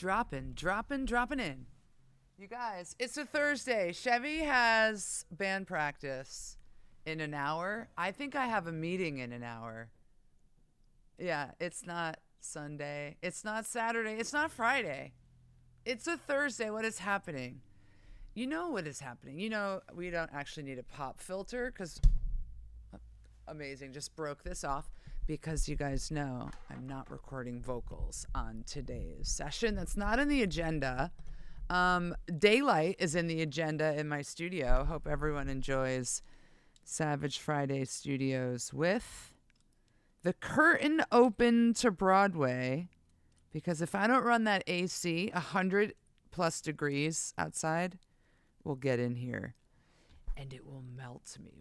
Dropping in. You guys, it's a Thursday. Chevy has band practice in an hour. I think I have a meeting in an hour. Yeah, it's not Sunday. It's not Saturday. It's not Friday. It's a Thursday. What is happening? You know what is happening. You know, we don't actually need a pop filter because, amazing, just broke this off because you guys know I'm not recording vocals on today's session. That's not in the agenda. Daylight is in the agenda in my studio. Hope everyone enjoys Savage Friday Studios with the curtain open to Broadway, because if I don't run that AC 100 plus degrees outside, we'll get in here and it will melt me.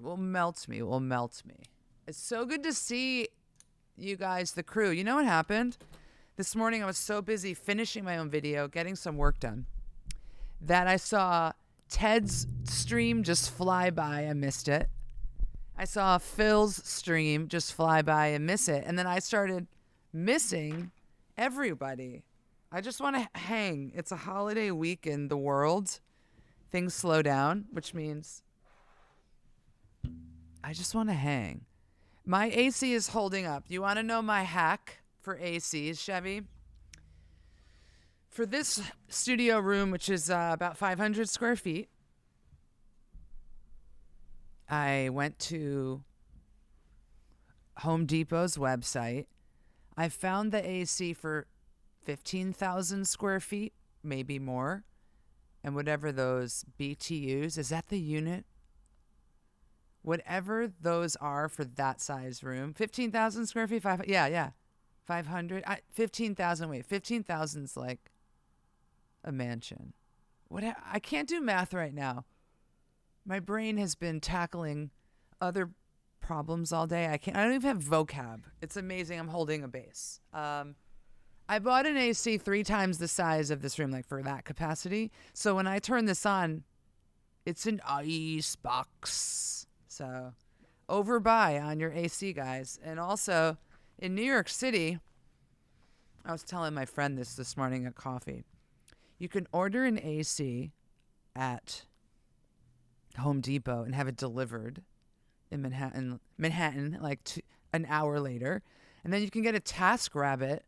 It's so good to see you guys, the crew. You know what happened? This morning I was so busy finishing my own video, getting some work done, that I saw Ted's stream just fly by. I missed it. I saw Phil's stream just fly by and miss it. And then I started missing everybody. I just want to hang. It's a holiday week in the world. Things slow down, which means I just want to hang. My AC is holding up. You want to know my hack for ACs, Chevy? For this studio room, which is about 500 square feet, I went to Home Depot's website. I found the AC for 15,000 square feet, maybe more. And whatever those BTUs, is that the unit? Whatever those are for that size room. 15,000 square feet? 500? 15,000, wait. 15,000 is like a mansion. I can't do math right now. My brain has been tackling other problems all day. I don't even have vocab. It's amazing. I'm holding a bass. I bought an AC 3 times the size of this room, like for that capacity. So when I turn this on, it's an ice box. So overbuy on your AC, guys. And also in New York City, I was telling my friend this morning at coffee. You can order an AC at Home Depot and have it delivered in Manhattan, like an hour later. And then you can get a TaskRabbit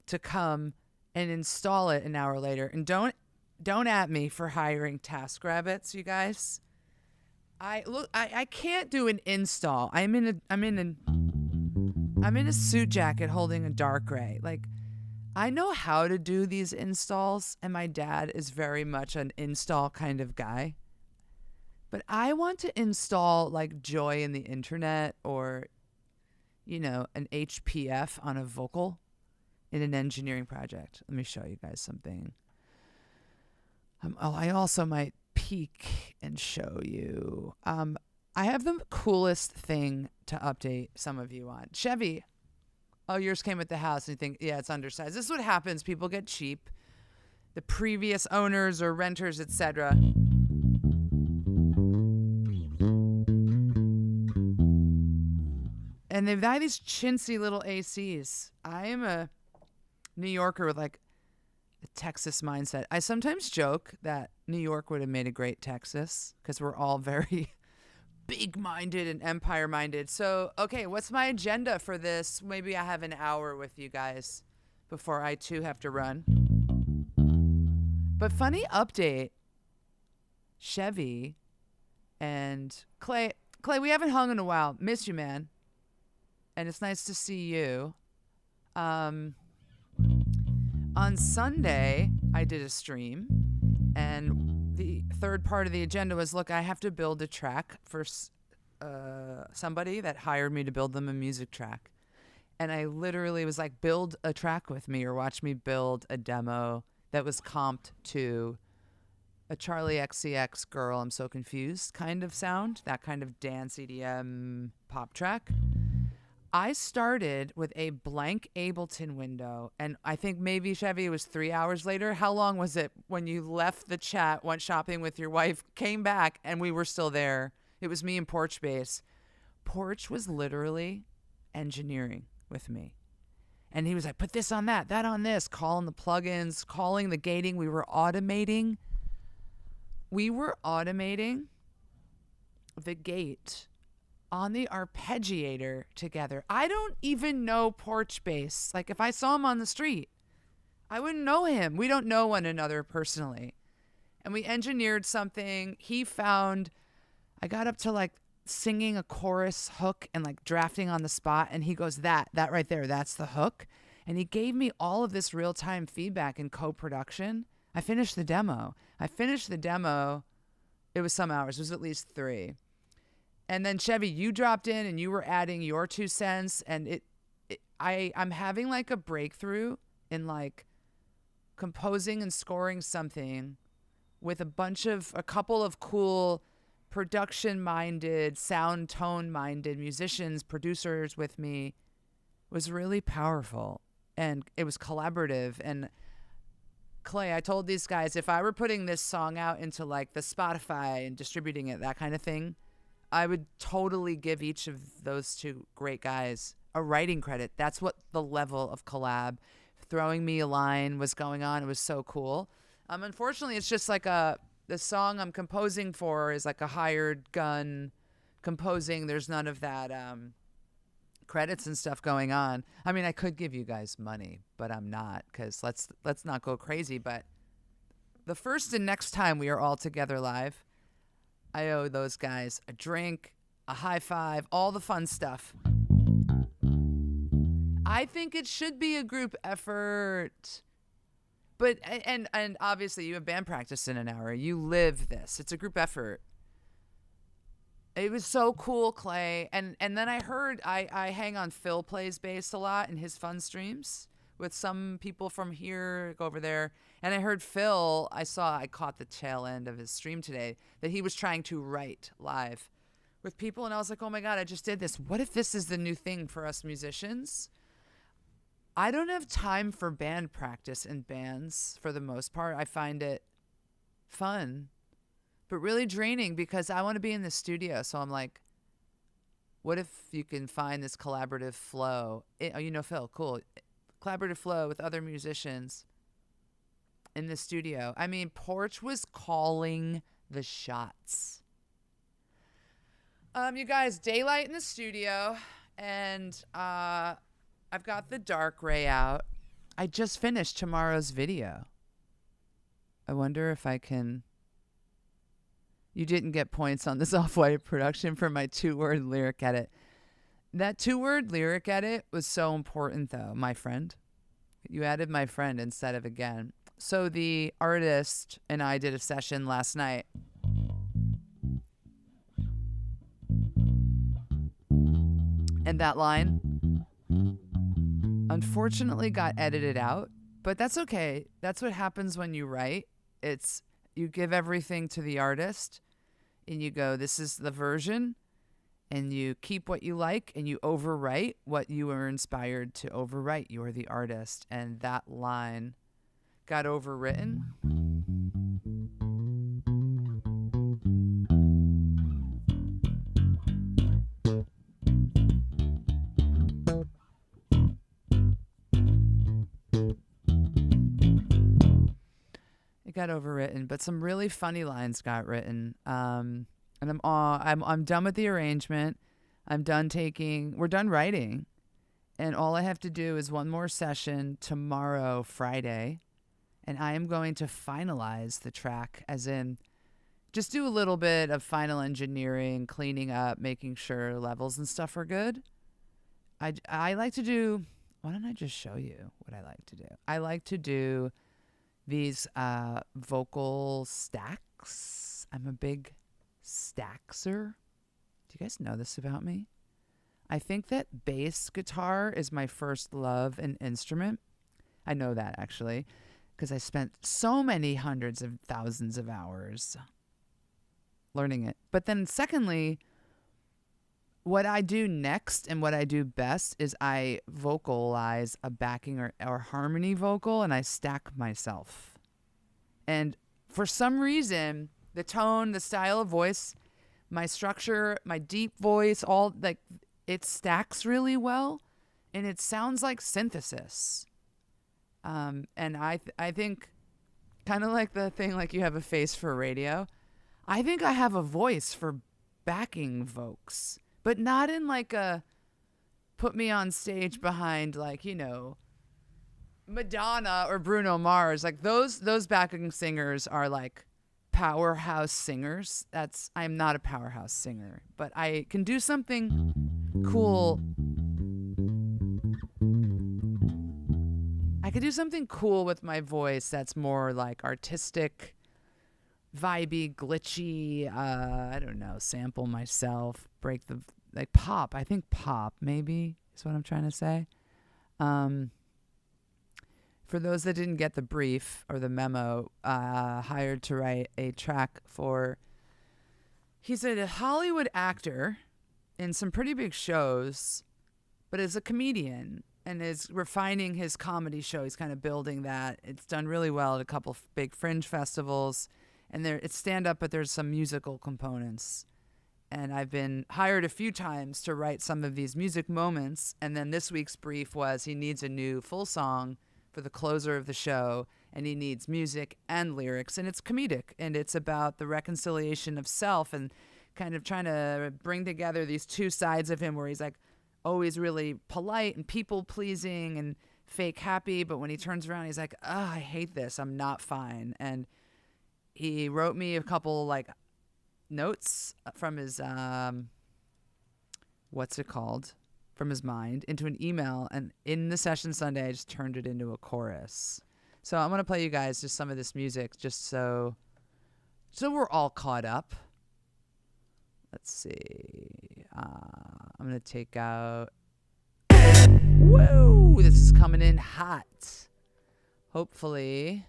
to come and install it an hour later. And don't at me for hiring TaskRabbits, you guys. I can't do an install. I'm in a suit jacket holding a DarkRay. Like, I know how to do these installs, and my dad is very much an install kind of guy. But I want to install like Joy in the Internet or, you know, an HPF on a vocal in an engineering project. Let me show you guys something. I also might peek and show you. I have the coolest thing to update some of you on. Chevy, oh, yours came with the house and you think, yeah, it's undersized. This is what happens. People get cheap. The previous owners or renters, etc. And they buy these chintzy little ACs. I am a New Yorker with like a Texas mindset. I sometimes joke that New York would have made a great Texas because we're all very big-minded and empire-minded. So, okay, what's my agenda for this? Maybe I have an hour with you guys before I too have to run. But funny update, Chevy and Clay, we haven't hung in a while. Miss you, man. And it's nice to see you. On Sunday, I did a stream, and the third part of the agenda was, look, I have to build a track for somebody that hired me to build them a music track. And I literally was like, build a track with me or watch me build a demo that was comped to a Charlie XCX Girl, I'm So Confused kind of sound, that kind of dance EDM pop track. I started with a blank Ableton window, and I think maybe, Chevy, it was 3 hours later. How long was it when you left the chat, went shopping with your wife, came back, and we were still there? It was me and Porch Bass. Porch was literally engineering with me. And he was like, put this on that on this, calling the plugins, calling the gating. We were automating the gate on the arpeggiator together. I don't even know Porch Bass. Like, if I saw him on the street, I wouldn't know him. We don't know one another personally. And we engineered something. I got up to like singing a chorus hook and like drafting on the spot. And he goes, that right there, that's the hook. And he gave me all of this real-time feedback in co-production. I finished the demo. It was some hours. It was at least 3. And then Chevy, you dropped in and you were adding your 2 cents. And I'm having like a breakthrough in like composing and scoring something with a couple of cool production-minded, sound tone-minded musicians, producers with me. Was really powerful. And it was collaborative. And Clay, I told these guys, if I were putting this song out into like the Spotify and distributing it, that kind of thing, I would totally give each of those 2 great guys a writing credit. That's what the level of collab, throwing me a line was going on. It was so cool. Unfortunately, it's just like the song I'm composing for is like a hired gun composing. There's none of that credits and stuff going on. I mean, I could give you guys money, but I'm not, because let's not go crazy. But the first and next time we are all together live, I owe those guys a drink, a high five, all the fun stuff. I think it should be a group effort. But and obviously you have band practice in an hour. You live this. It's a group effort. It was so cool, Clay. And then I heard I hang on Phil plays bass a lot in his fun streams with some people from here go over there. And I heard Phil, I caught the tail end of his stream today, that he was trying to write live with people. And I was like, oh my God, I just did this. What if this is the new thing for us musicians? I don't have time for band practice in bands for the most part. I find it fun, but really draining because I want to be in the studio. So I'm like, what if you can find this collaborative flow? Phil, cool. Collaborative flow with other musicians in the studio. I mean, Porch was calling the shots. You guys, daylight in the studio, and I've got the DarkRay out. I just finished tomorrow's video. I wonder if I can... You didn't get points on this Off-White production for my 2-word lyric edit. That 2-word lyric edit was so important, though, my friend. You added my friend instead of again. So the artist and I did a session last night. And that line unfortunately got edited out, but that's okay. That's what happens when you write. It's you give everything to the artist and you go, this is the version, and you keep what you like and you overwrite what you were inspired to overwrite. You're the artist. And that line got overwritten. It got overwritten, but some really funny lines got written. And I'm done with the arrangement. We're done writing. And all I have to do is one more session tomorrow, Friday. And I am going to finalize the track, as in just do a little bit of final engineering, cleaning up, making sure levels and stuff are good. I like to do, why don't I just show you what I like to do? I like to do these vocal stacks. I'm a big stackser. Do you guys know this about me? I think that bass guitar is my first love and instrument. I know that, actually, because I spent so many hundreds of thousands of hours learning it. But then secondly, what I do next and what I do best is I vocalize a backing or harmony vocal, and I stack myself. And for some reason, the tone, the style of voice, my structure, my deep voice, all like it stacks really well. and it sounds like synthesis. And I think, kind of like the thing, like you have a face for radio, I think I have a voice for backing vocals, but not in like a put me on stage behind, like, you know, Madonna or Bruno Mars. Like those backing singers are like powerhouse singers. I'm not a powerhouse singer, but I can do something cool. I could do something cool with my voice that's more like artistic, vibey, glitchy, I don't know, sample myself, break the, like pop. I think pop maybe is what I'm trying to say. For those that didn't get the brief or the memo, hired to write a track for, he's a Hollywood actor in some pretty big shows, but is a comedian and is refining his comedy show. He's kind of building that. It's done really well at a couple of big fringe festivals, and it's stand-up, but there's some musical components. And I've been hired a few times to write some of these music moments, and then this week's brief was he needs a new full song for the closer of the show, and he needs music and lyrics, and it's comedic, and it's about the reconciliation of self and kind of trying to bring together these two sides of him where he's like always really polite and people-pleasing and fake happy, but when he turns around, he's like, oh, I hate this. I'm not fine. And he wrote me a couple, like, notes from his, from his mind into an email, and in the session Sunday, I just turned it into a chorus. So I'm going to play you guys just some of this music just so we're all caught up. Let's see. I'm going to take out. Woo! This is coming in hot. Hopefully.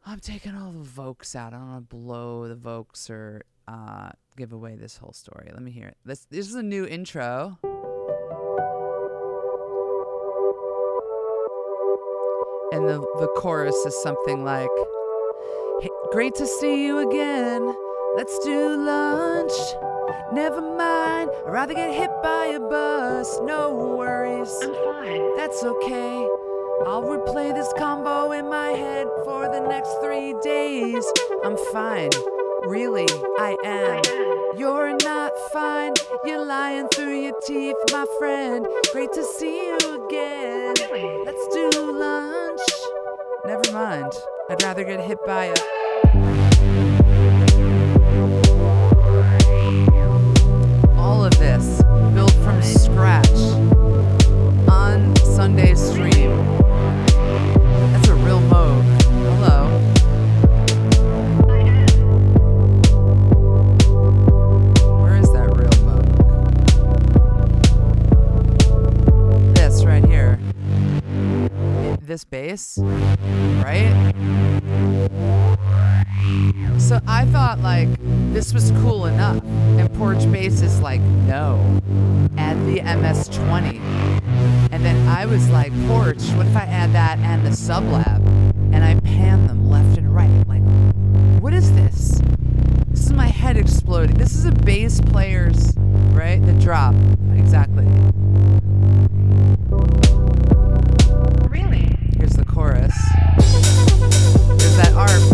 I'm taking all the vocals out. I don't want to blow the vocals or give away this whole story. Let me hear it. This is a new intro. And the chorus is something like, hey, great to see you again. Let's do lunch. Never mind. I'd rather get hit by a bus. No worries. I'm fine. That's okay. I'll replay this combo in my head for the next 3 days. I'm fine. Really, I am. You're not fine. You're lying through your teeth, my friend. Great to see you again. Really? Let's do lunch. Never mind. I'd rather get hit by a... All of this built from scratch on Sunday's stream. That's a real Moog. Hello. Where is that real Moog? This right here. This bass, right? So I thought, like, this was cool enough. And Porch Bass is like, no, add the MS-20. And then I was like, Porch, what if I add that and the sublab? And I pan them left and right. Like, what is this? This is my head exploding. This is a bass player's, right? The drop. Exactly. Really? Here's the chorus. Here's that ARP.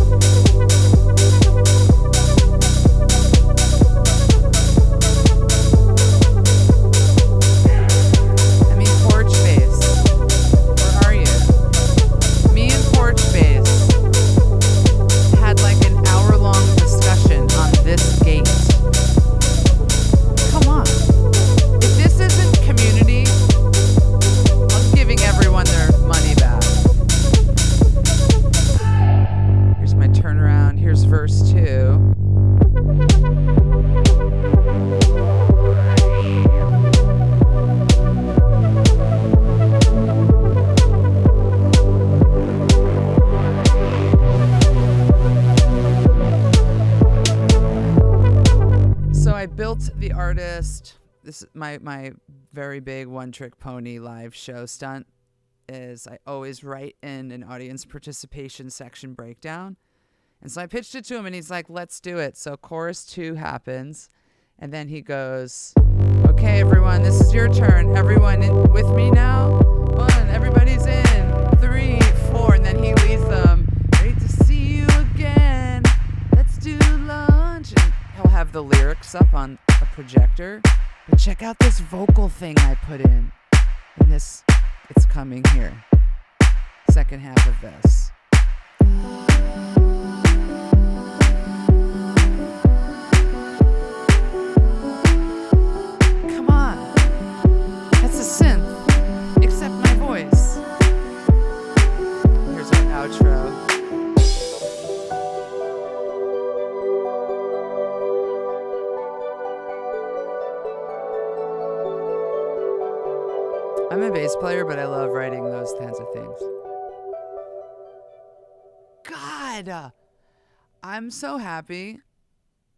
This is my very big one-trick pony live show stunt is I always write in an audience participation section breakdown. And so I pitched it to him and he's like, let's do it. So chorus 2 happens And then he goes, okay, everyone, this is your turn. Everyone with me now? 1, everybody's in. 3, 4, and then he leads them. Great to see you again. Let's do lunch. And he'll have the lyrics up on a projector. But check out this vocal thing I put in. And this, it's coming here. Second half of this. Come on. That's a synth. Except my voice. Here's our outro. I'm a bass player, but I love writing those kinds of things. God, I'm so happy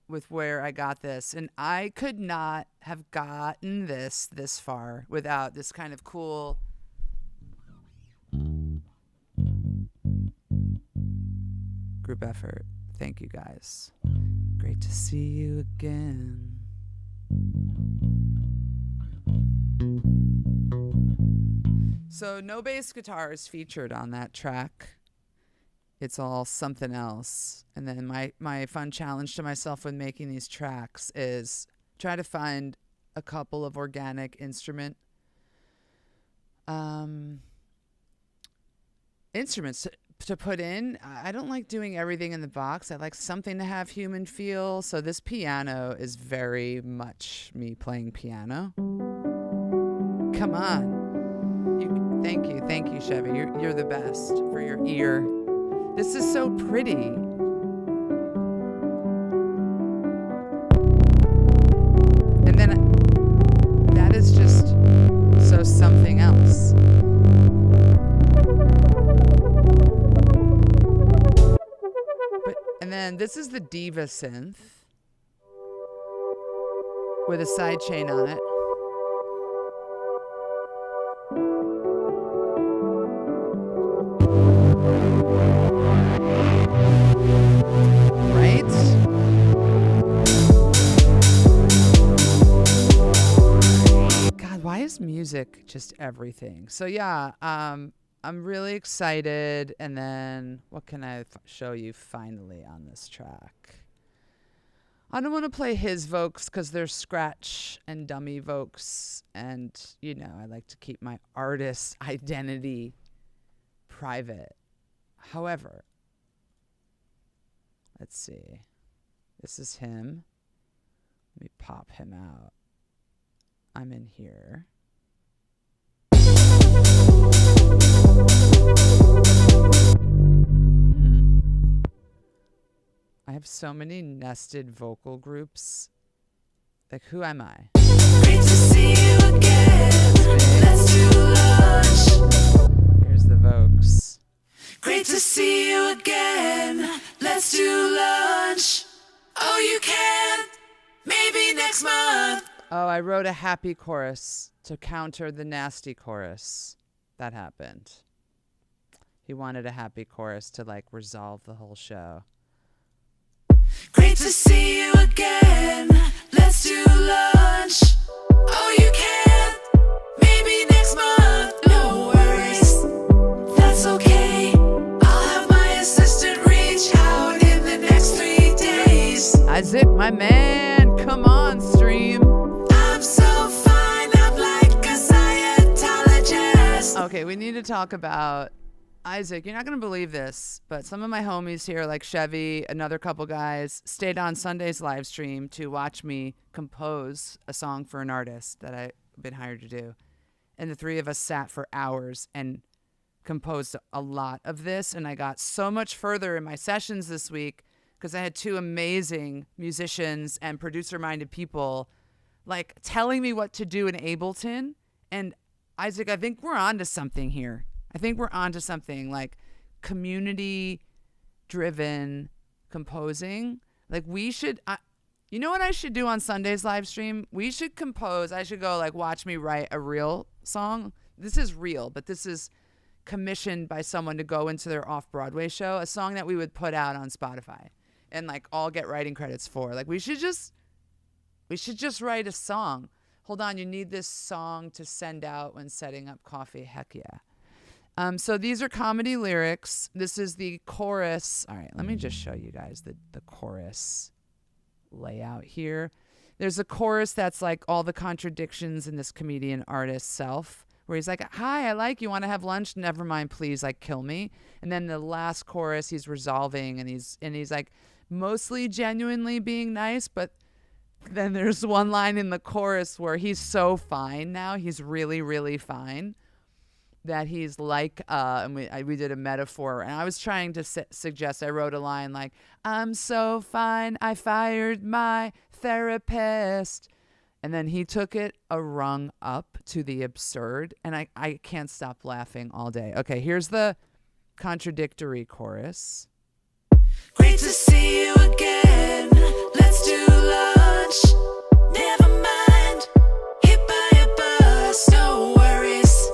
with where I got this. And I could not have gotten this far without this kind of cool group effort. Thank you, guys. Great to see you again. So no bass guitar is featured on that track. It's all something else. And then my fun challenge to myself when making these tracks is try to find a couple of organic instruments to put in. I don't like doing everything in the box. I like something to have human feel. So this piano is very much me playing piano. Come on. Thank you, Chevy. You're the best for your ear. This is so pretty. And then that is just so something else. And then this is the Diva synth with a side chain on it. Music, just everything. So yeah, I'm really excited. And then what can I show you finally on this track? I don't want to play his vocals because they're scratch and dummy vocals, and you know I like to keep my artist identity private. However, let's see, this is him. Let me pop him out. I'm in here. I have so many nested vocal groups. Like, who am I? Great to see you again. Let's do lunch. Here's the vocals. Great to see you again. Let's do lunch. Oh, you can. Maybe next month. Oh, I wrote a happy chorus to counter the nasty chorus. That happened. He wanted a happy chorus to like resolve the whole show. Great to see you again. Let's do lunch. Oh, you can. Maybe next month. No worries. That's okay. I'll have my assistant reach out in the next 3 days. Isaac, my man, come on, stream. I'm so fine. I'm like a Scientologist. Okay, we need to talk about Isaac. You're not going to believe this, but some of my homies here, like Chevy, another couple guys, stayed on Sunday's live stream to watch me compose a song for an artist that I've been hired to do. And the 3 of us sat for hours and composed a lot of this. And I got so much further in my sessions this week because I had 2 amazing musicians and producer-minded people like telling me what to do in Ableton. And Isaac, I think we're on to something here. I think we're onto something like community-driven composing. Like we should, you know what I should do on Sunday's live stream? We should compose. I should go like watch me write a real song. This is real, but this is commissioned by someone to go into their off-Broadway show, a song that we would put out on Spotify and like all get writing credits for. Like we should just We should just write a song. Hold on, you need this song to send out when setting up coffee. Heck yeah. So these are comedy lyrics. This is the chorus. All right, let me just show you guys the chorus layout here. There's a chorus that's like all the contradictions in this comedian artist's self, where he's like, hi, I like you, want to have lunch? Never mind, please, like, kill me. And then the last chorus, he's resolving, and he's like mostly genuinely being nice, but then there's one line in the chorus where he's so fine now, he's really, really fine, that he's like, and we did a metaphor, and I was trying to suggest, I wrote a line like, I'm so fine, I fired my therapist. And then he took it a rung up to the absurd, and I can't stop laughing all day. Okay, here's the contradictory chorus. Great to see you again. Let's do lunch. Never mind. Hit by a bus. No worries.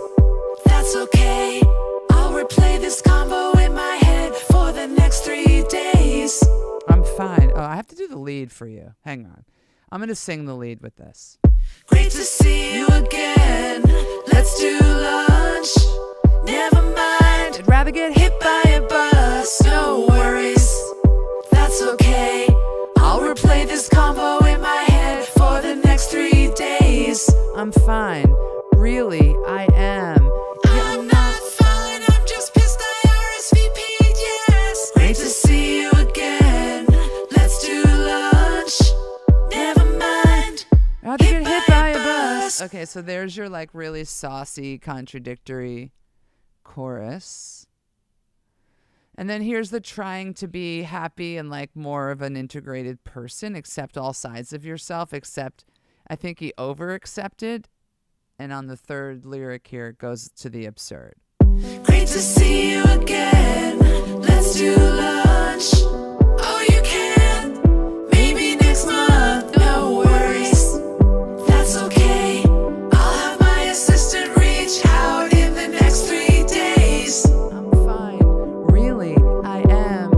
That's okay. I'll replay this combo in my head for the next 3 days. I'm fine. Oh, I have to do the lead for you. Hang on. I'm going to sing the lead with this. Great to see you again. Let's do lunch. Never mind. I'd rather get hit by a bus. No worries. That's okay. I'll replay this combo in my head for the next 3 days. I'm fine. Really, I am. I'm not fine. I'm just pissed I RSVP'd, yes. Great to see you again. Let's do lunch. Never mind. I'd rather get hit by a bus. Okay, so there's your like really saucy, contradictory chorus. And then here's the trying to be happy and like more of an integrated person, accept all sides of yourself, except I think he over accepted. And on the third lyric here, it goes to the absurd. Great to see you again. Let's do lunch. Oh, you can. Maybe next month. No worries. That's okay. I'll have my assistant reach out in the next 3 days. I'm fine. Really, I am.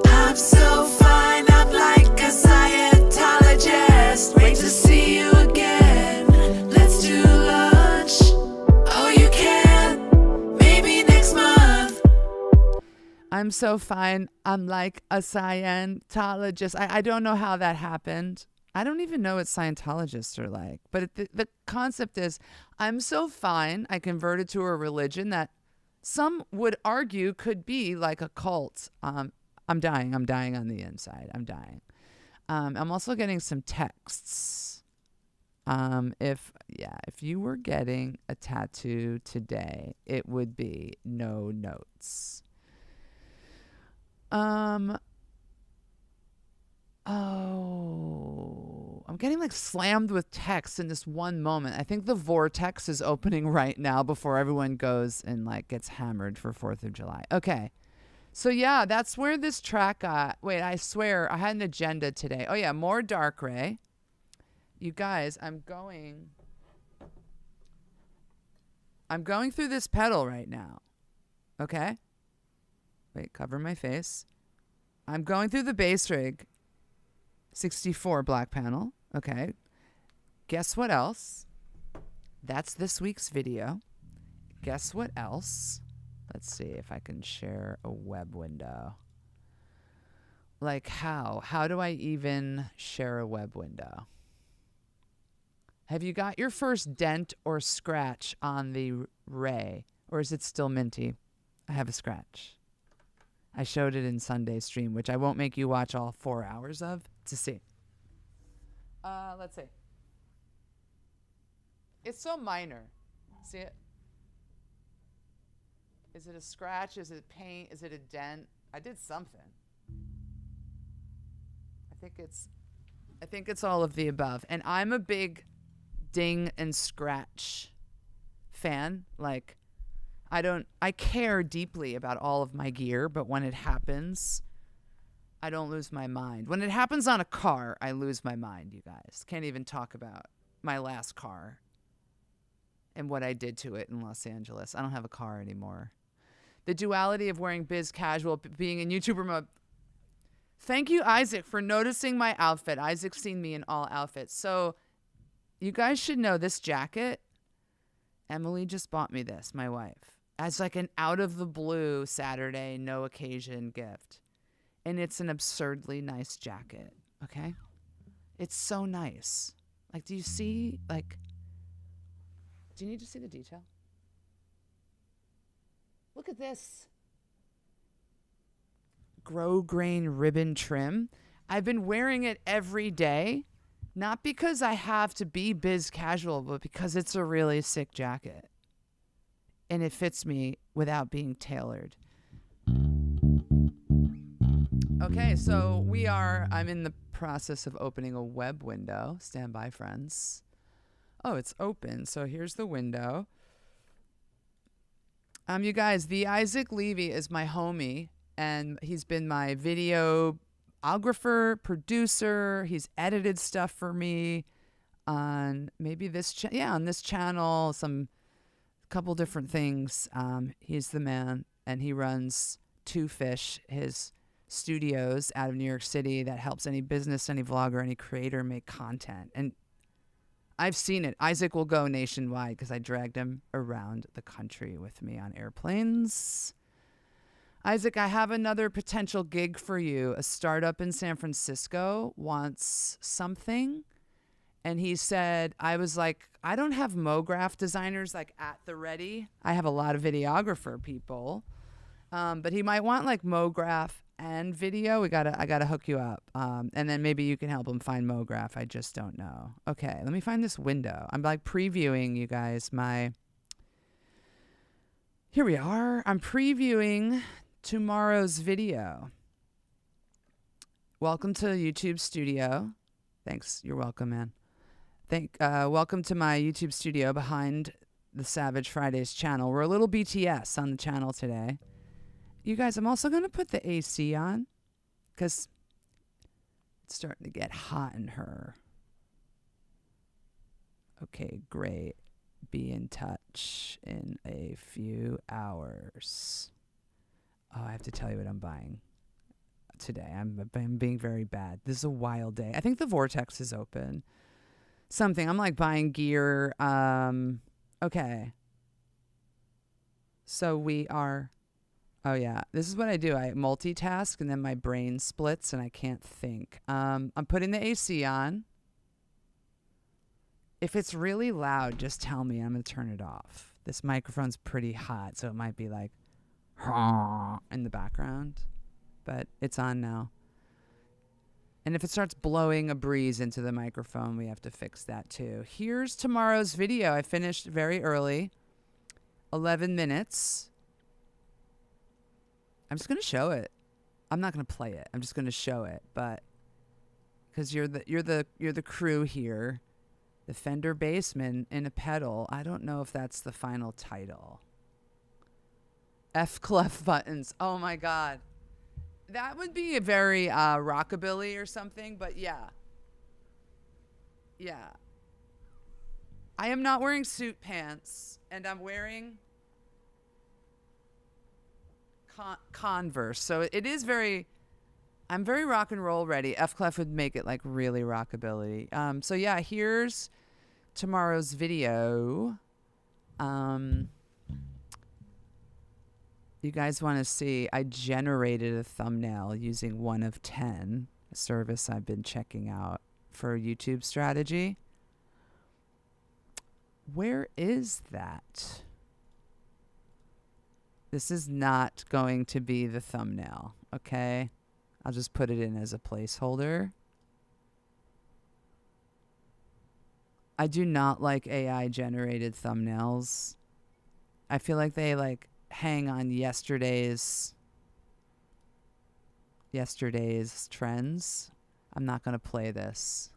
I'm so fine. I'm like a Scientologist. Great to see you again. Let's do lunch. Oh, you can. Maybe next month. I'm so fine. I'm like a Scientologist. I don't know how that happened. I don't even know what Scientologists are like. But the concept is, I'm so fine. I converted to a religion that some would argue could be like a cult. I'm dying. I'm dying on the inside. I'm dying. I'm also getting some texts. If you were getting a tattoo today, it would be no notes. Oh, I'm getting like slammed with texts in this one moment. I think the vortex is opening right now before everyone goes and like gets hammered for 4th of July. Okay. So yeah, that's where this track got. Wait, I swear I had an agenda today. Oh yeah, more DarkRay. You guys, I'm going through this pedal right now. Okay? Wait, cover my face. I'm going through the bass rig. 64 black panel. Okay. Guess what else? That's this week's video. Guess what else? Let's see if I can share a web window. Like how? How do I even share a web window? Have you got your first dent or scratch on the Ray? Or is it still minty? I have a scratch. I showed it in Sunday's stream, which I won't make you watch all 4 hours of to see. Let's see. It's so minor. See it? Is it a scratch? Is it paint? Is it a dent? I did something. I think it's all of the above. And I'm a big ding and scratch fan. Like, I care deeply about all of my gear, but when it happens, I don't lose my mind. When it happens on a car, I lose my mind, you guys. Can't even talk about my last car and what I did to it in Los Angeles. I don't have a car anymore. The duality of wearing biz casual, being in YouTuber mode. Thank you, Isaac, for noticing my outfit. Isaac's seen me in all outfits. So you guys should know this jacket. Emily just bought me this, my wife, as like an out of the blue Saturday, no occasion gift. And it's an absurdly nice jacket. Okay. It's so nice. Like, do you see, like, do you need to see the detail? Look at this. Grow grain ribbon trim. I've been wearing it every day, not because I have to be biz casual, but because it's a really sick jacket. And it fits me without being tailored. Okay, so I'm in the process of opening a web window. Stand by, friends. Oh, it's open. So here's the window. You guys, the Isaac Levy is my homie, and he's been my videographer, producer. He's edited stuff for me on maybe on this channel, some couple different things. He's the man, and he runs Two Fish, his studios out of New York City that helps any business, any vlogger, any creator make content. And I've seen it. Isaac will go nationwide because I dragged him around the country with me on airplanes. Isaac, I have another potential gig for you. A startup in San Francisco wants something. And he said, I was like, I don't have MoGraph designers like at the ready. I have a lot of videographer people. But he might want like MoGraph and video. I gotta hook you up. And then maybe you can help him find MoGraph. I just don't know. Okay, let me find this window. I'm like previewing you guys here we are. I'm previewing tomorrow's video. Welcome to YouTube studio. Thanks. You're welcome, man. Welcome to my YouTube studio behind the Savage Fridays channel. We're a little BTS on the channel today. You guys, I'm also going to put the AC on because it's starting to get hot in her. Okay, great. Be in touch in a few hours. Oh, I have to tell you what I'm buying today. I'm being very bad. This is a wild day. I think the Vortex is open. Something. I'm like buying gear. Okay. So we are... Oh, yeah. This is what I do. I multitask, and then my brain splits, and I can't think. I'm putting the AC on. If it's really loud, just tell me. I'm going to turn it off. This microphone's pretty hot, so it might be like in the background. But it's on now. And if it starts blowing a breeze into the microphone, we have to fix that, too. Here's tomorrow's video. I finished very early. 11 minutes. I'm just going to show it. I'm not going to play it. I'm just going to show it, but cuz you're the crew here. The Fender Bassman in a pedal. I don't know if that's the final title. F clef buttons. Oh my god. That would be a very rockabilly or something, but yeah. Yeah. I am not wearing suit pants, and I'm wearing Converse. So it is I'm very rock and roll ready. F clef would make it like really rockabilly. So yeah, here's tomorrow's video. You guys want to see, I generated a thumbnail using 1 of 10, a service I've been checking out for YouTube strategy. Where is that? This is not going to be the thumbnail, okay? I'll just put it in as a placeholder. I do not like AI generated thumbnails. I feel like they like hang on yesterday's trends. I'm not going to play this.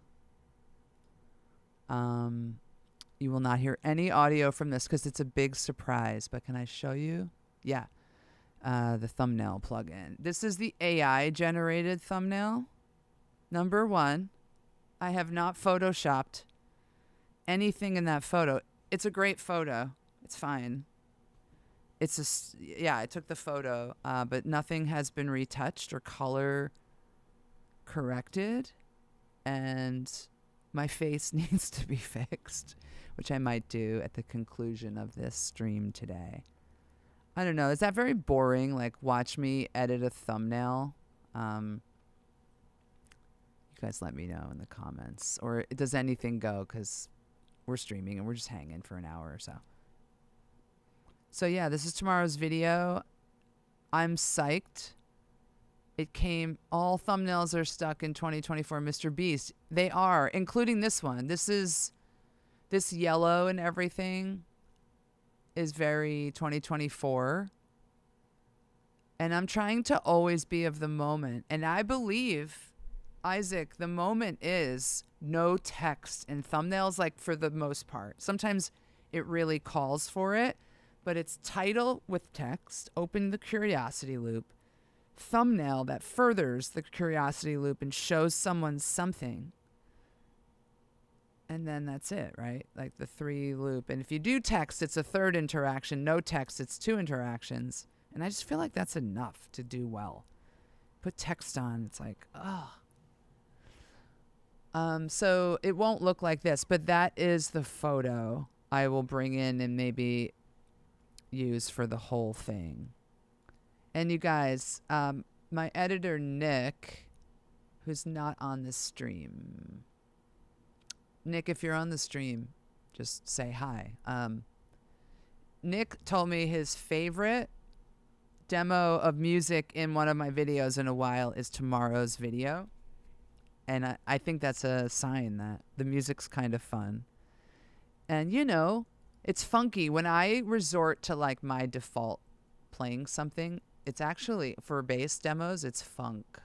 You will not hear any audio from this because it's a big surprise, but can I show you? Yeah. The thumbnail plugin. This is the AI generated thumbnail. Number 1. I have not photoshopped anything in that photo. It's a great photo. It's fine. I took the photo, but nothing has been retouched or color corrected, and my face needs to be fixed, which I might do at the conclusion of this stream today. I don't know. Is that very boring? Like, watch me edit a thumbnail? You guys let me know in the comments. Or does anything go? Because we're streaming and we're just hanging for an hour or so. So yeah, this is tomorrow's video. I'm psyched. It came, all thumbnails are stuck in 2024 Mr. Beast. They are, including this one. This yellow and everything is very 2024. And I'm trying to always be of the moment. And I believe, Isaac, the moment is no text and thumbnails, like, for the most part. Sometimes it really calls for it, but it's title with text, open the curiosity loop, thumbnail that furthers the curiosity loop and shows someone something. And then that's it, right? Like the 3 loop. And if you do text, it's a 3rd interaction. No text, it's 2 interactions. And I just feel like that's enough to do well. Put text on, it's like, oh. So it won't look like this, but that is the photo I will bring in and maybe use for the whole thing. And you guys, my editor, Nick, who's not on the stream. Nick, if you're on the stream, just say hi. Nick told me his favorite demo of music in one of my videos in a while is tomorrow's video. And I think that's a sign that the music's kind of fun. And, you know, it's funky. When I resort to, like, my default playing something, it's actually, for bass demos, it's funk.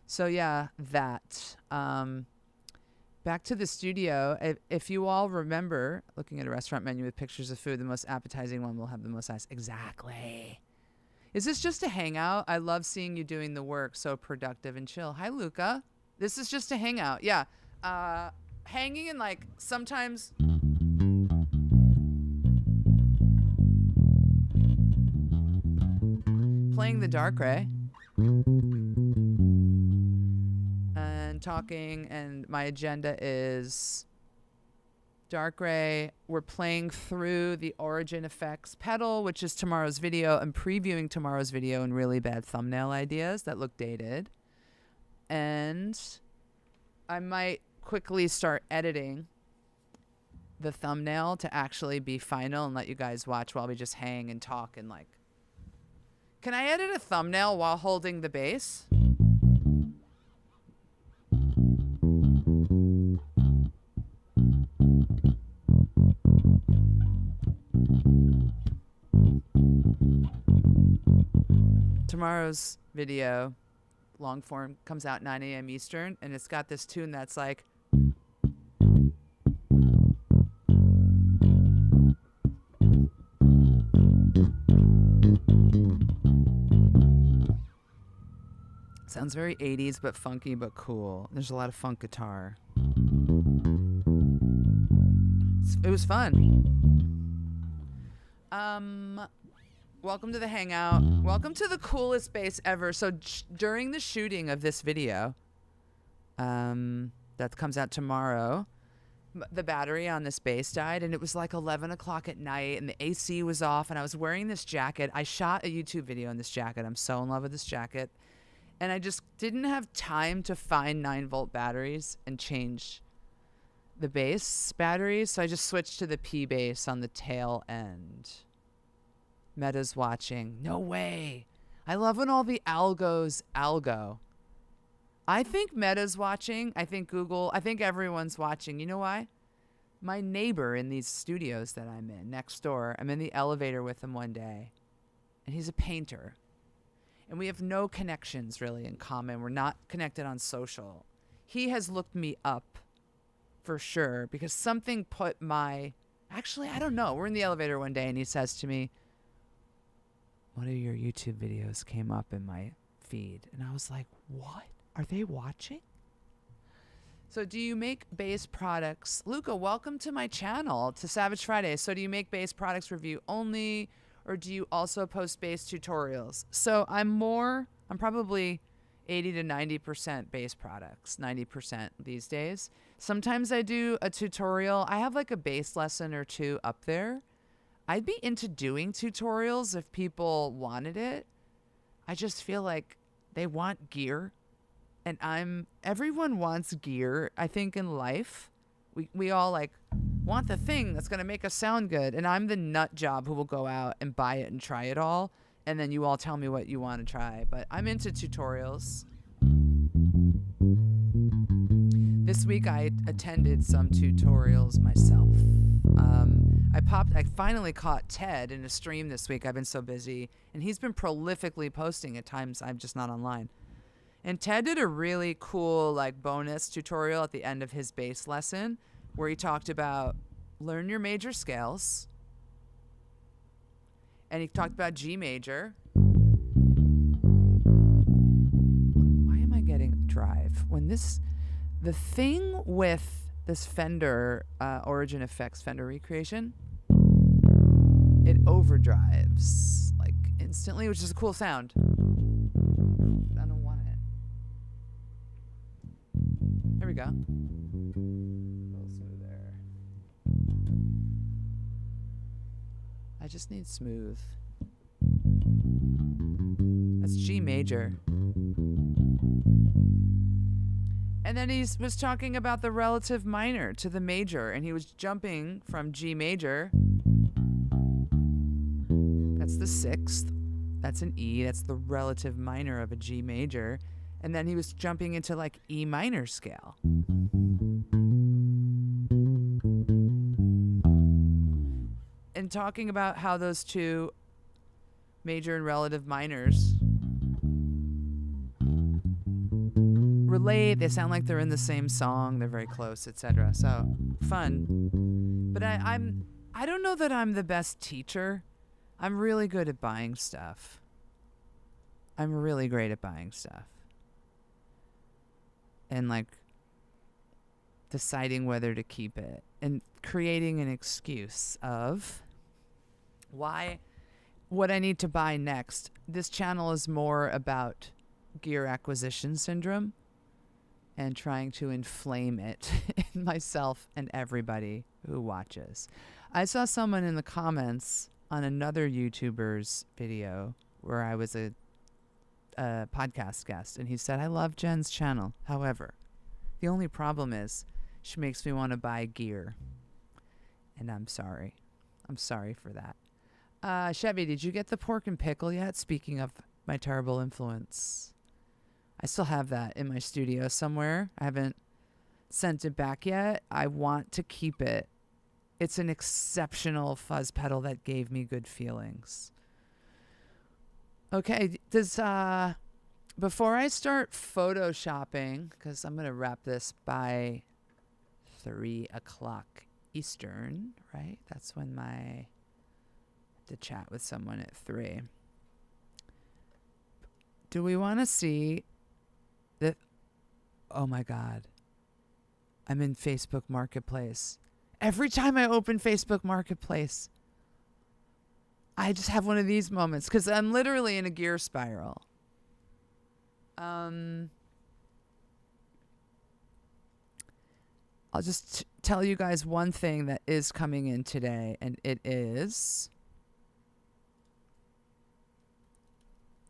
So, yeah, that. Back to the studio. If you all remember, looking at a restaurant menu with pictures of food, the most appetizing one will have the most ice. Exactly. Is this just a hangout? I love seeing you doing the work. So productive and chill. Hi, Luca. This is just a hangout. Yeah. Hanging and, like, sometimes... playing the DarkRay. And talking, and my agenda is DarkRay. We're playing through the Origin Effects pedal, which is tomorrow's video. I'm previewing tomorrow's video and really bad thumbnail ideas that look dated. And I might quickly start editing the thumbnail to actually be final and let you guys watch while we just hang and talk and, like... Can I edit a thumbnail while holding the bass? Tomorrow's video, long form, comes out 9 a.m. Eastern, and it's got this tune that's like... Sounds very 80s, but funky, but cool. There's a lot of funk guitar. It was fun. Welcome to the hangout. Welcome to the coolest bass ever. So during the shooting of this video, that comes out tomorrow, the battery on this bass died, and it was like 11 o'clock at night, and the AC was off, and I was wearing this jacket. I shot a YouTube video in this jacket. I'm so in love with this jacket. And I just didn't have time to find 9-volt batteries and change the bass batteries, so I just switched to the P bass on the tail end. Meta's watching. No way. I love when all the algos algo. I think Meta's watching. I think Google. I think everyone's watching. You know why? My neighbor in these studios that I'm in, next door, I'm in the elevator with him one day, and he's a painter. And we have no connections really in common. We're not connected on social. He has looked me up for sure because something put my... Actually, I don't know. We're in the elevator one day and he says to me, one of your YouTube videos came up in my feed. And I was like, what? Are they watching? So do you make bass products? Luca, welcome to my channel, to Savage Friday. So do you make bass products review only, or do you also post bass tutorials? So I'm probably 80 to 90% bass products, 90% these days. Sometimes I do a tutorial. I have like a bass lesson or two up there. I'd be into doing tutorials if people wanted it. I just feel like they want gear, and everyone wants gear. I think in life, we all like want the thing that's going to make us sound good, and I'm the nut job who will go out and buy it and try it all, and then you all tell me what you want to try. But I'm into tutorials. This week I attended some tutorials myself. I finally caught Ted in a stream this week. I've been so busy, and he's been prolifically posting. At times I'm just not online. And Ted did a really cool like bonus tutorial at the end of his bass lesson where he talked about learn your major scales. And he talked about G major. Why am I getting drive? The thing with this Fender Origin Effects Fender Recreation, it overdrives like instantly, which is a cool sound. I don't want it. There we go. A little smoother. I just need smooth. That's G major. And then he was talking about the relative minor to the major, and he was jumping from G major. That's the sixth. That's an E. That's the relative minor of a G major. And then he was jumping into like E minor scale. And talking about how those two major and relative minors relate. They sound like they're in the same song. They're very close, etc. So fun. But I don't know that I'm the best teacher. I'm really good at buying stuff. I'm really great at buying stuff. And like deciding whether to keep it and creating an excuse of what I need to buy next. This channel is more about gear acquisition syndrome and trying to inflame it in myself and everybody who watches. I saw someone in the comments on another YouTuber's video where I was a podcast guest, and he said, I love Jen's channel. However, the only problem is she makes me want to buy gear. And I'm sorry. I'm sorry for that. Chevy, did you get the pork and pickle yet? Speaking of my terrible influence. I still have that in my studio somewhere. I haven't sent it back yet. I want to keep it. It's an exceptional fuzz pedal that gave me good feelings. Okay, before I start photoshopping, because I'm going to wrap this by 3 o'clock Eastern, right? That's when to chat with someone at 3. Do we want to see that? Oh my God. I'm in Facebook Marketplace. Every time I open Facebook Marketplace, I just have one of these moments because I'm literally in a gear spiral. I'll just tell you guys one thing that is coming in today, and it is...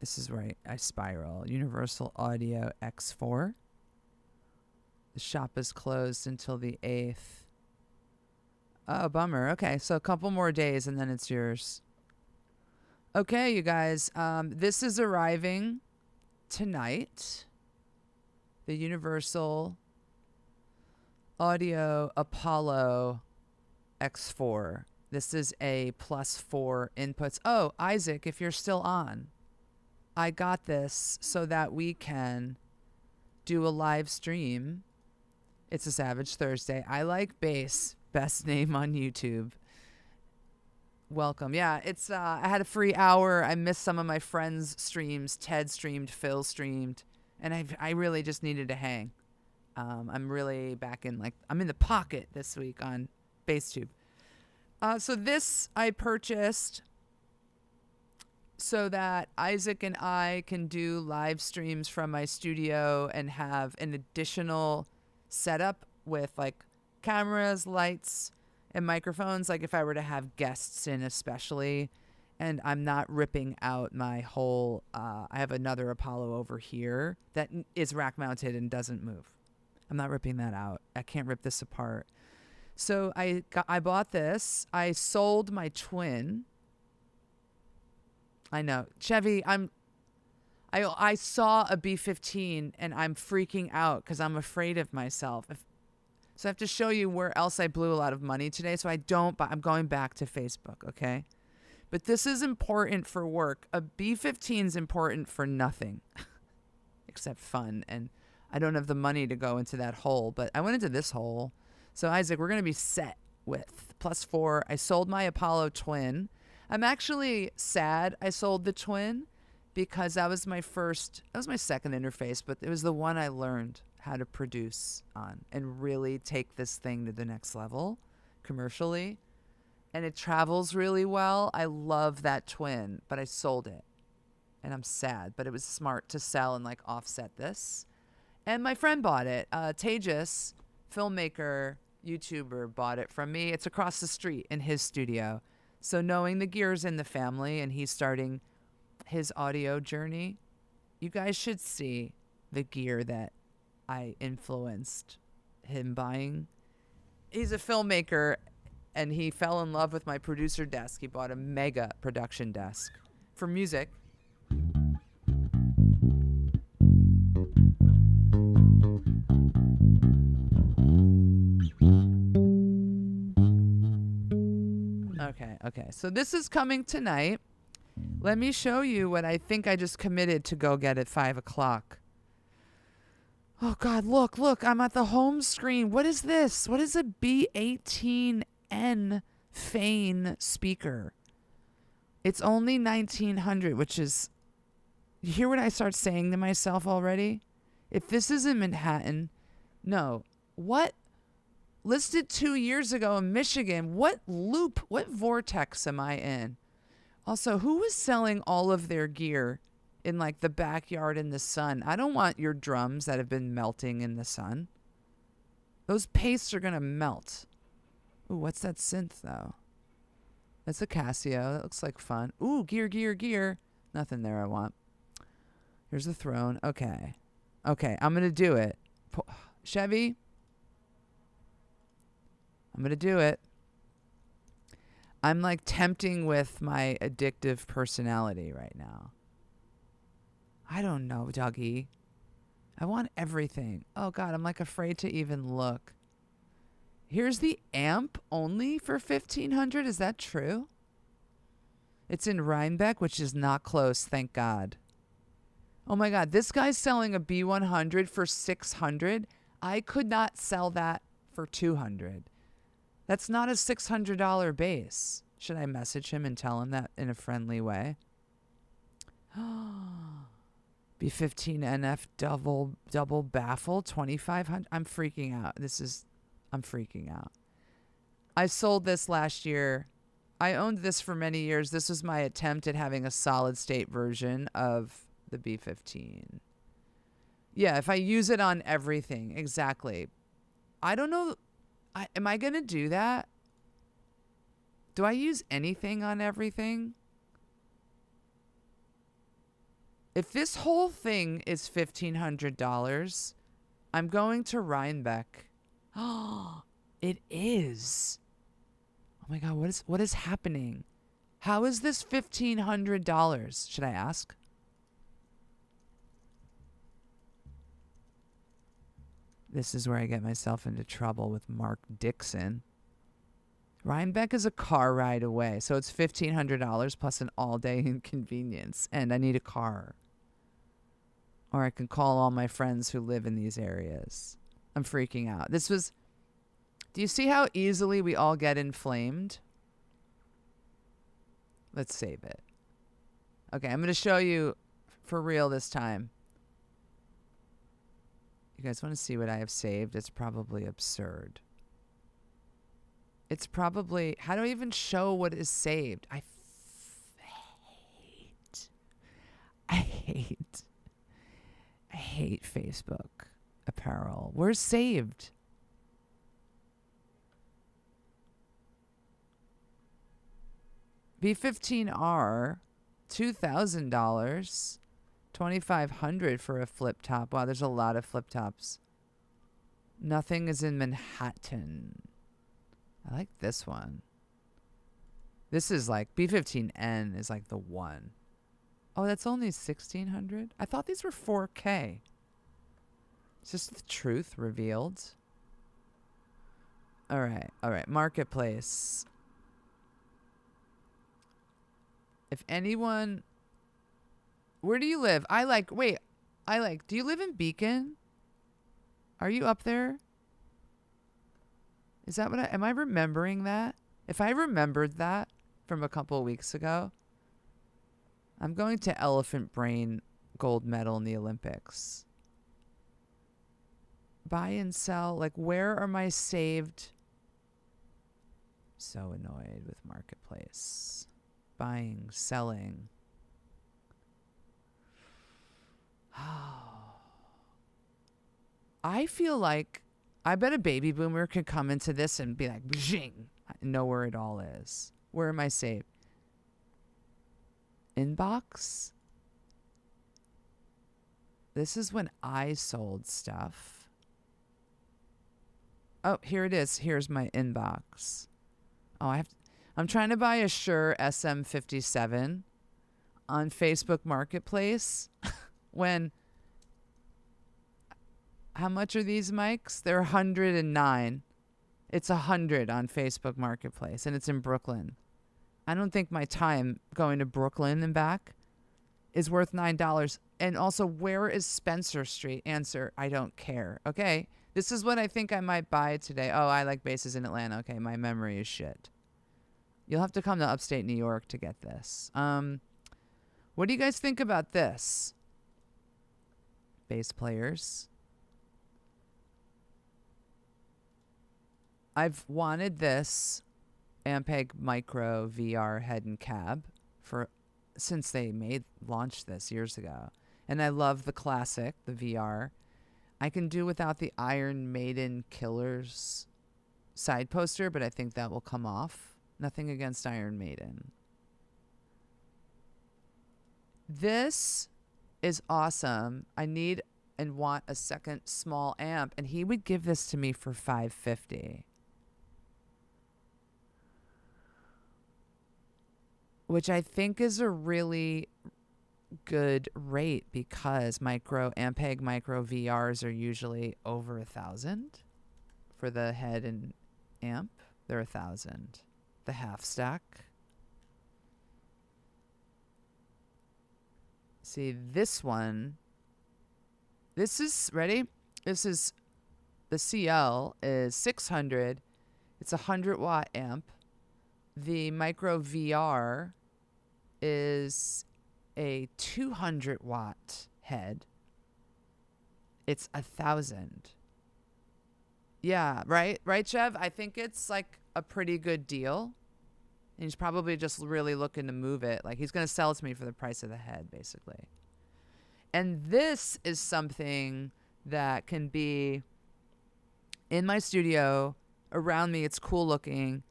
This is where I spiral. Universal Audio X4. The shop is closed until the 8th. Oh, bummer. Okay, so a couple more days and then it's yours. Okay, you guys. This is arriving tonight. The Universal Audio Apollo X4. This is a +4 inputs. Oh, Isaac, if you're still on. I got this so that we can do a live stream. It's a Savage Thursday. I like bass. Best name on YouTube. Welcome. Yeah, it's I had a free hour. I missed some of my friends' streams. Ted streamed, Phil streamed, and I really just needed to hang. I'm really back in, like, I'm in the pocket this week on BassTube. So this I purchased so that Isaac and I can do live streams from my studio and have an additional setup with like cameras, lights, and microphones. Like if I were to have guests in, especially, and I'm not ripping out my whole. I have another Apollo over here that is rack mounted and doesn't move. I'm not ripping that out. I can't rip this apart. So I bought this. I sold my twin. I know, Chevy. I saw a B15 and I'm freaking out because I'm afraid of myself. So I have to show you where else I blew a lot of money today. So I don't, but I'm going back to Facebook, okay? But this is important for work. A B15 is important for nothing except fun. And I don't have the money to go into that hole, but I went into this hole. So Isaac, we're going to be set with +4. I sold my Apollo twin. I'm actually sad I sold the twin because that was my second interface, but it was the one I learned how to produce on and really take this thing to the next level commercially. And it travels really well. I love that twin, but I sold it. And I'm sad, but it was smart to sell and like offset this. And my friend bought it. Tejas, filmmaker, YouTuber, bought it from me. It's across the street in his studio. So knowing the gear's in the family and he's starting his audio journey, you guys should see the gear that I influenced him buying. He's a filmmaker and he fell in love with my producer desk. He bought a mega production desk for music. Okay. So this is coming tonight. Let me show you what I think I just committed to go get at 5 o'clock. Oh, God, look. I'm at the home screen. What is this? What is a B18N Fane speaker? It's only $1,900, which is... You hear what I start saying to myself already? If this is in Manhattan... No. What? Listed 2 years ago in Michigan. What loop, what vortex am I in? Also, who is selling all of their gear in like the backyard in the sun? I don't want your drums that have been melting in the sun. Those pastes are going to melt. Ooh, what's that synth though? That's a Casio. That looks like fun. Ooh, gear. Nothing there I want. Here's the throne. Okay, I'm going to do it. Chevy, I'm going to do it. I'm like tempting with my addictive personality right now. I don't know, Dougie. I want everything. Oh, God, I'm like afraid to even look. Here's the amp only for $1,500. Is that true? It's in Rhinebeck, which is not close, thank God. Oh, my God, this guy's selling a B100 for $600. I could not sell that for $200. That's not a $600 bass. Should I message him and tell him that in a friendly way? B15 NF double baffle 2,500. I'm freaking out. I'm freaking out. I sold this last year. I owned this for many years. This was my attempt at having a solid state version of the B15. Yeah, if I use it on everything, exactly. I don't know. Am I going to do that? Do I use anything on everything? If this whole thing is $1,500, I'm going to Rhinebeck. Oh, it is. Oh my God, what is happening? How is this $1,500? Should I ask? This is where I get myself into trouble with Mark Dixon. Rhinebeck is a car ride away, so it's $1,500 plus an all-day inconvenience, and I need a car. Or I can call all my friends who live in these areas. I'm freaking out. Do you see how easily we all get inflamed? Let's save it. Okay, I'm going to show you for real this time. You guys want to see what I have saved? It's probably absurd. It's probably... How do I even show what is saved? I hate hate Facebook apparel. Where's saved? B15R, $2,000, $2,500 for a flip top. Wow, there's a lot of flip tops. Nothing is in Manhattan. I like this one. This is like B15N is like the one. Oh, that's only $1,600. I thought these were 4K. It's just the truth revealed. All right. Marketplace. If anyone, where do you live? Do you live in Beacon? Are you up there? Is that am I remembering that? If I remembered that from a couple of weeks ago, I'm going to elephant brain gold medal in the Olympics. Buy and sell, like where are my saved? So annoyed with Marketplace. Buying, selling. I feel like I bet a baby boomer could come into this and be like, bzing, know where it all is. Where am I saved? Inbox? This is when I sold stuff. Oh, here it is. Here's my inbox. Oh, I'm trying to buy a Shure SM57 on Facebook Marketplace. How much are these mics? They're 109. It's 100 on Facebook Marketplace, and it's in Brooklyn. I don't think my time going to Brooklyn and back is worth $9. And also, where is Spencer Street? Answer, I don't care. Okay, this is what I think I might buy today. Oh, I like bases in Atlanta. Okay, my memory is shit. You'll have to come to upstate New York to get this. What do you guys think about this? Bass players. I've wanted this Ampeg Micro VR head and cab since they launched this years ago. And I love the classic, the VR. I can do without the Iron Maiden Killers side poster, but I think that will come off. Nothing against Iron Maiden. This is awesome. I need and want a second small amp, and he would give this to me for $550. Which I think is a really good rate because Ampeg Micro VRs are usually over $1,000 for the head and amp. They're $1,000. The half stack. See this one. This is ready. This is the CL is 600. It's a 100-watt amp. The Micro VR is a 200-watt head. It's $1,000. Yeah, right, Chev. I think it's like a pretty good deal. And he's probably just really looking to move it. Like he's gonna sell it to me for the price of the head, basically. And this is something that can be in my studio around me. It's cool looking.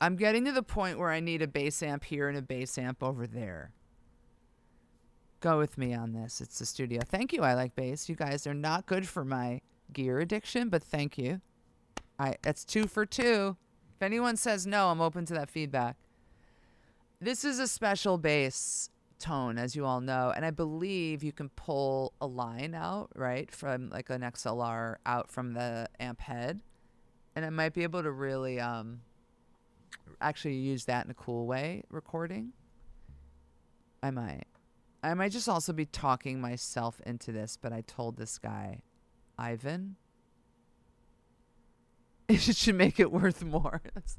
I'm getting to the point where I need a bass amp here and a bass amp over there. Go with me on this. It's the studio. Thank you, I Like Bass. You guys are not good for my gear addiction, but thank you. That's 2 for 2. If anyone says no, I'm open to that feedback. This is a special bass tone, as you all know, and I believe you can pull a line out, right, from like an XLR out from the amp head, and I might be able to really actually use that in a cool way recording. I might just also be talking myself into this, but I told this guy, Ivan, it should make it worth more. That's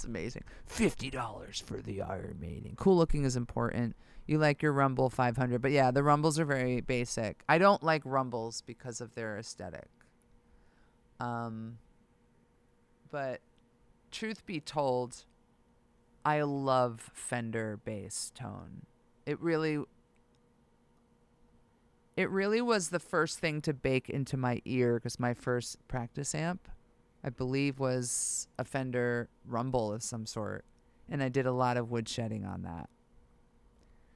amazing. $50 for the Iron Maiden. Cool looking is important. You like your Rumble 500, but yeah, the Rumbles are very basic. I don't like Rumbles because of their aesthetic. But truth be told, I love Fender bass tone. It really, It really was the first thing to bake into my ear because my first practice amp, I believe, was a Fender Rumble of some sort. And I did a lot of woodshedding on that.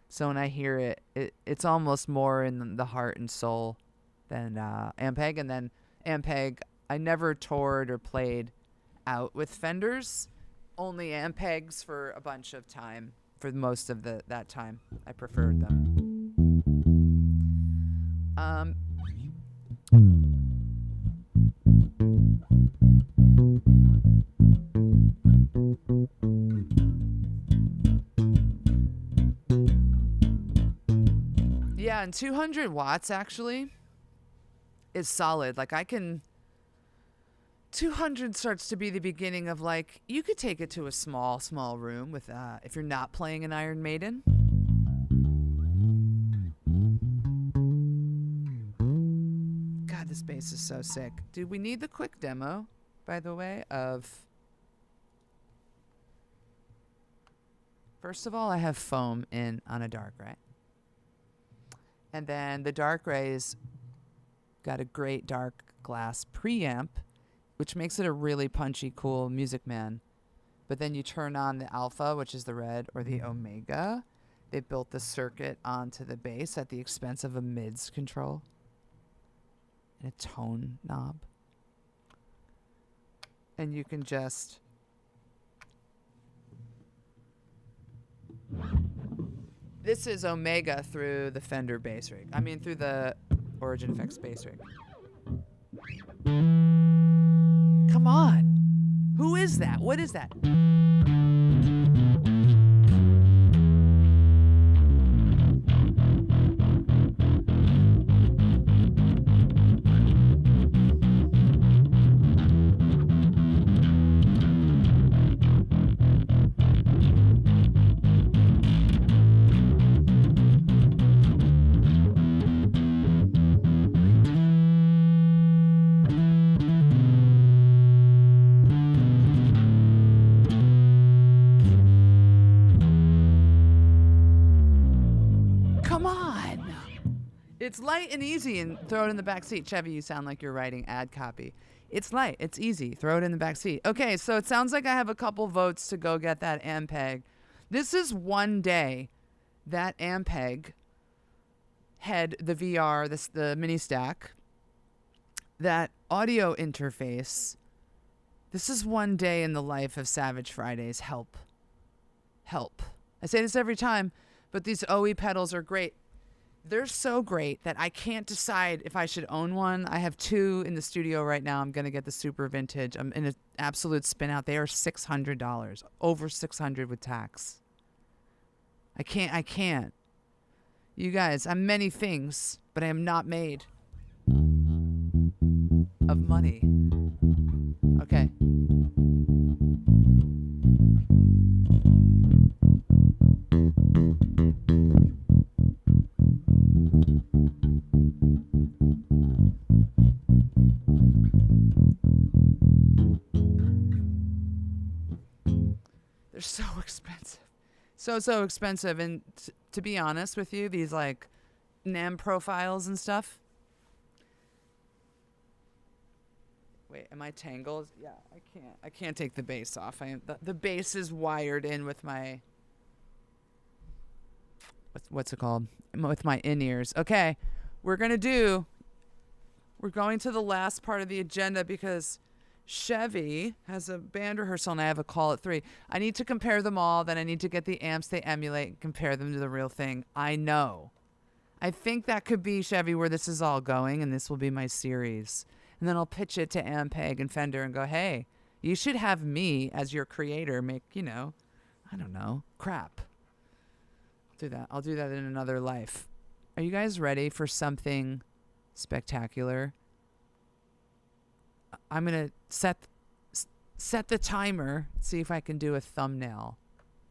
So when I hear it, it's almost more in the heart and soul than Ampeg. And then Ampeg, I never toured or played out with Fenders, only Ampegs for a bunch of time. For most of that time, I preferred them. Yeah, and 200 watts actually is solid. Like 200 starts to be the beginning of like, you could take it to a small room with, if you're not playing an Iron Maiden. God, this bass is so sick. Dude, we need the quick demo, by the way, of... First of all, I have foam in on a DarkRay. And then the DarkRay's got a great dark glass preamp, which makes it a really punchy, cool Music Man. But then you turn on the Alpha, which is the red, or the Omega. They built the circuit onto the bass at the expense of a mids control and a tone knob. And you can just... This is Omega through the Fender bass rig. I mean, through the Origin Effects bass rig. Come on. Who is that? What is that? It's light and easy, and throw it in the back seat. Chevy, you sound like you're writing ad copy. It's light. It's easy. Throw it in the back seat. Okay, so it sounds like I have a couple votes to go get that Ampeg. This is one day that Ampeg had the VR, the mini stack, that audio interface. This is one day in the life of Savage Fridays. Help. Help. I say this every time, but these OE pedals are great. They're so great that I can't decide if I should own one. I have two in the studio right now. I'm going to get the super vintage. I'm in an absolute spin out. They are $600, over $600 with tax. I can't. You guys, I'm many things, but I am not made of money. Okay. They're so expensive. So expensive. And to be honest with you, these like NAM profiles and stuff. Wait, am I tangled? Yeah, I can't take the bass off. The bass is wired in with my... What's it called? With my in-ears. Okay, we're going to the last part of the agenda because Chevy has a band rehearsal and I have a call at 3. I need to compare them all. Then I need to get the amps they emulate and compare them to the real thing. I know. I think that could be, Chevy, where this is all going, and this will be my series. And then I'll pitch it to Ampeg and Fender and go, hey, you should have me as your creator make, I don't know, crap. I'll do that in another life. Are you guys ready for something spectacular? I'm going to set the timer, see if I can do a thumbnail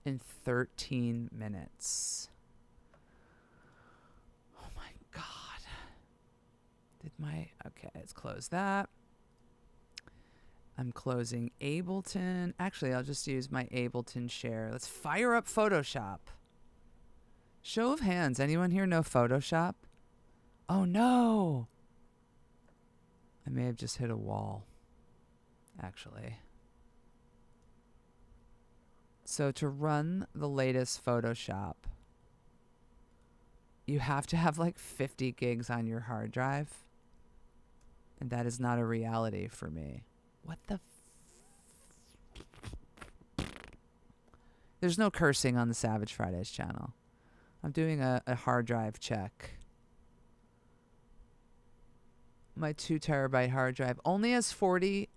in 13 minutes. Oh my God. Okay, let's close that. I'm closing Ableton. Actually, I'll just use my Ableton share. Let's fire up Photoshop. Show of hands. Anyone here know Photoshop? Oh no! I may have just hit a wall, actually. So to run the latest Photoshop, you have to have like 50 gigs on your hard drive. And that is not a reality for me. What the There's no cursing on the Savage Fridays channel. I'm doing a hard drive check. My 2 terabyte hard drive only has 40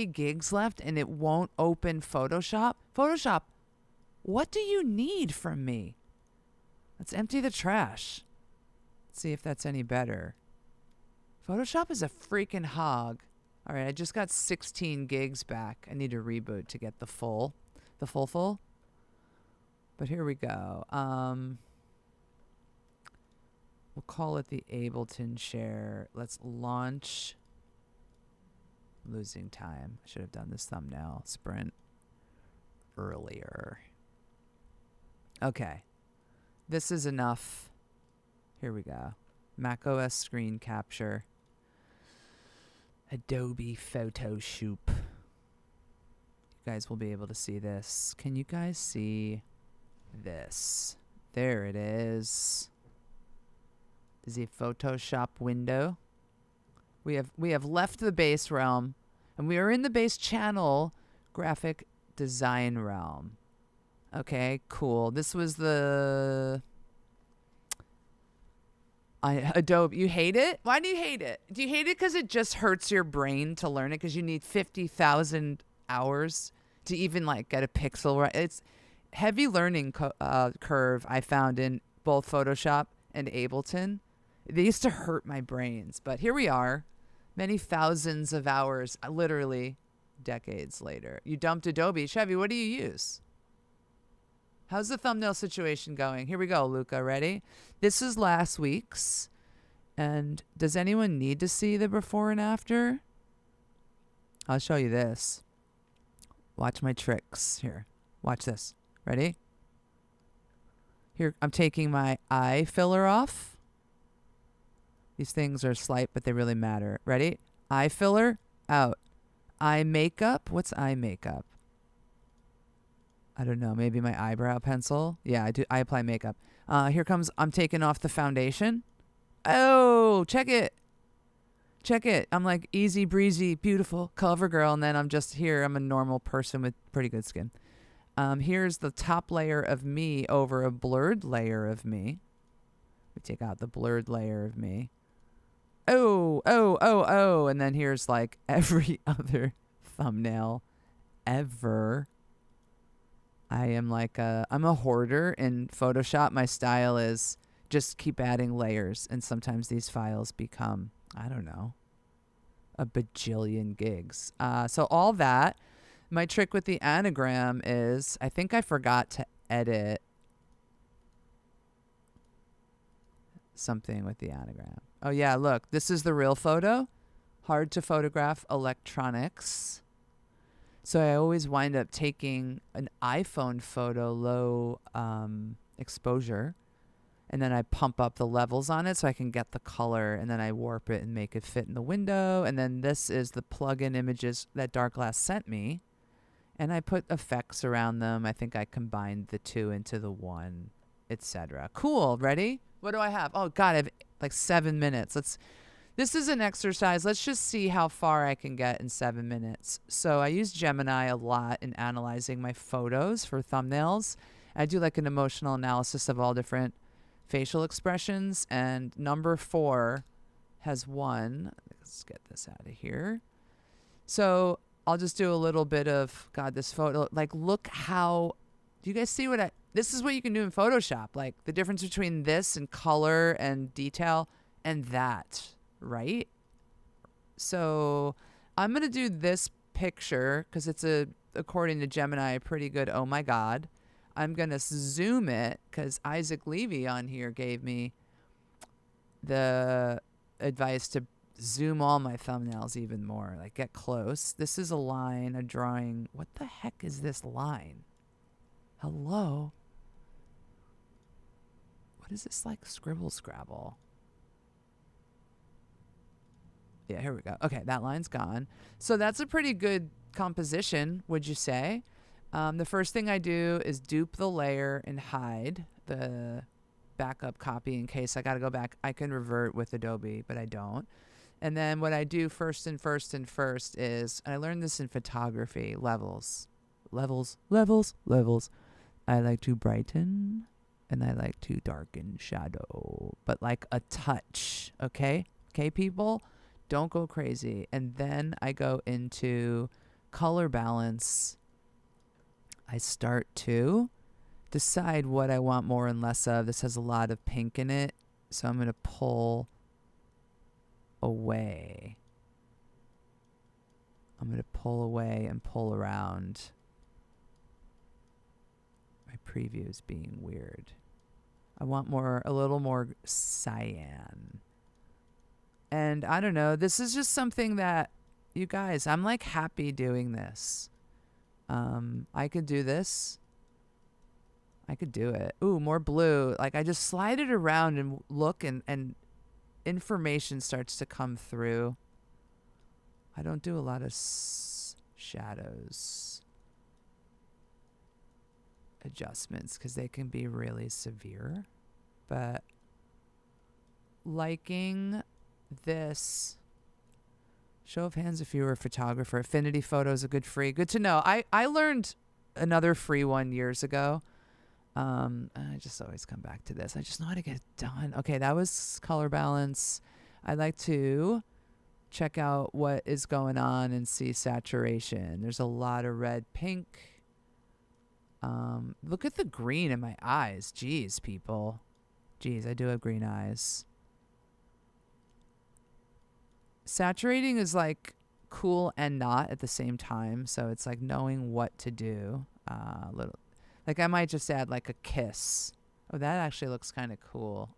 gigs left, and it won't open Photoshop. Photoshop, what do you need from me? Let's empty the trash. Let's see if that's any better. Photoshop is a freaking hog. All right, I just got 16 gigs back. I need to reboot to get the full. But here we go. We'll call it the Ableton share. Let's launch. Losing time. I should have done this thumbnail sprint earlier. Okay. This is enough. Here we go. macOS screen capture. Adobe Photoshop. You guys will be able to see this. Can you guys see this? There it is. The Photoshop window. We have left the base realm, and we are in the base channel graphic design realm. Okay, cool. This was the Adobe. You hate it? Why do you hate it? Do you hate it because it just hurts your brain to learn it? Because you need 50,000 hours to even like get a pixel right. It's heavy learning curve I found in both Photoshop and Ableton. They used to hurt my brains, but here we are, many thousands of hours, literally decades later. You dumped Adobe. Chevy, what do you use? How's the thumbnail situation going? Here we go, Luca. Ready? This is last week's. And does anyone need to see the before and after? I'll show you this. Watch my tricks. Here. Watch this. Ready? Here, I'm taking my eye filler off. These things are slight, but they really matter. Ready? Eye filler, out. Eye makeup. What's eye makeup? I don't know. Maybe my eyebrow pencil. Yeah, I do. I apply makeup. Here comes, I'm taking off the foundation. Oh, check it. Check it. I'm like easy breezy, beautiful cover girl. And then I'm just here. I'm a normal person with pretty good skin. Here's the top layer of me over a blurred layer of me. We take out the blurred layer of me. Oh. And then here's like every other thumbnail ever. I am like I'm a hoarder in Photoshop. My style is just keep adding layers. And sometimes these files become, I don't know, a bajillion gigs. So all that. My trick with the anagram is I think I forgot to edit something with the anagram. Oh yeah, look, this is the real photo. Hard to photograph electronics. So I always wind up taking an iPhone photo, low exposure, and then I pump up the levels on it so I can get the color, and then I warp it and make it fit in the window. And then this is the plugin images that Darkglass sent me, and I put effects around them. I think I combined the two into the one, etc. Cool. Ready? What do I have? Oh God, I have like 7 minutes. This is an exercise. Let's just see how far I can get in 7 minutes. So I use Gemini a lot in analyzing my photos for thumbnails. I do like an emotional analysis of all different facial expressions. And number 4 has one. Let's get this out of here. So I'll just do a little bit of, God, this photo. Like, look how, do you guys see what this is what you can do in Photoshop. Like the difference between this and color and detail and that. Right? So I'm going to do this picture because it's according to Gemini, a pretty good, oh my God. I'm going to zoom it because Isaac Levy on here gave me the advice to zoom all my thumbnails even more. Like get close. This is a line, a drawing. What the heck is this line? Hello? What is this like scribble scrabble? Yeah, here we go. Okay, that line's gone. So that's a pretty good composition, would you say? The first thing I do is dupe the layer and hide the backup copy in case I got to go back. I can revert with Adobe, but I don't. And then what I do first is, I learned this in photography, levels. I like to brighten and I like to darken shadow, but like a touch, okay? Okay, people? Don't go crazy. And then I go into color balance. I start to decide what I want more and less of. This has a lot of pink in it, so I'm going to pull away. I'm going to pull away and pull around. My preview is being weird. I want a little more cyan. And I don't know, this is just something that, you guys, I'm like happy doing this. I could do this. I could do it. Ooh, more blue. Like I just slide it around and look and information starts to come through. I don't do a lot of shadows adjustments because they can be really severe. But liking this. Show of hands if you were a photographer. Affinity Photo is a good free. Good to know. I learned another free one years ago. I just always come back to this. I just know how to get it done. Okay, that was color balance. I like to check out what is going on and see saturation. There's a lot of red, pink. Look at the green in my eyes. Jeez, people. Jeez, I do have green eyes. Saturating is like cool and not at the same time, so it's like knowing what to do. Little, like I might just add like a kiss. Oh, that actually looks kind of cool.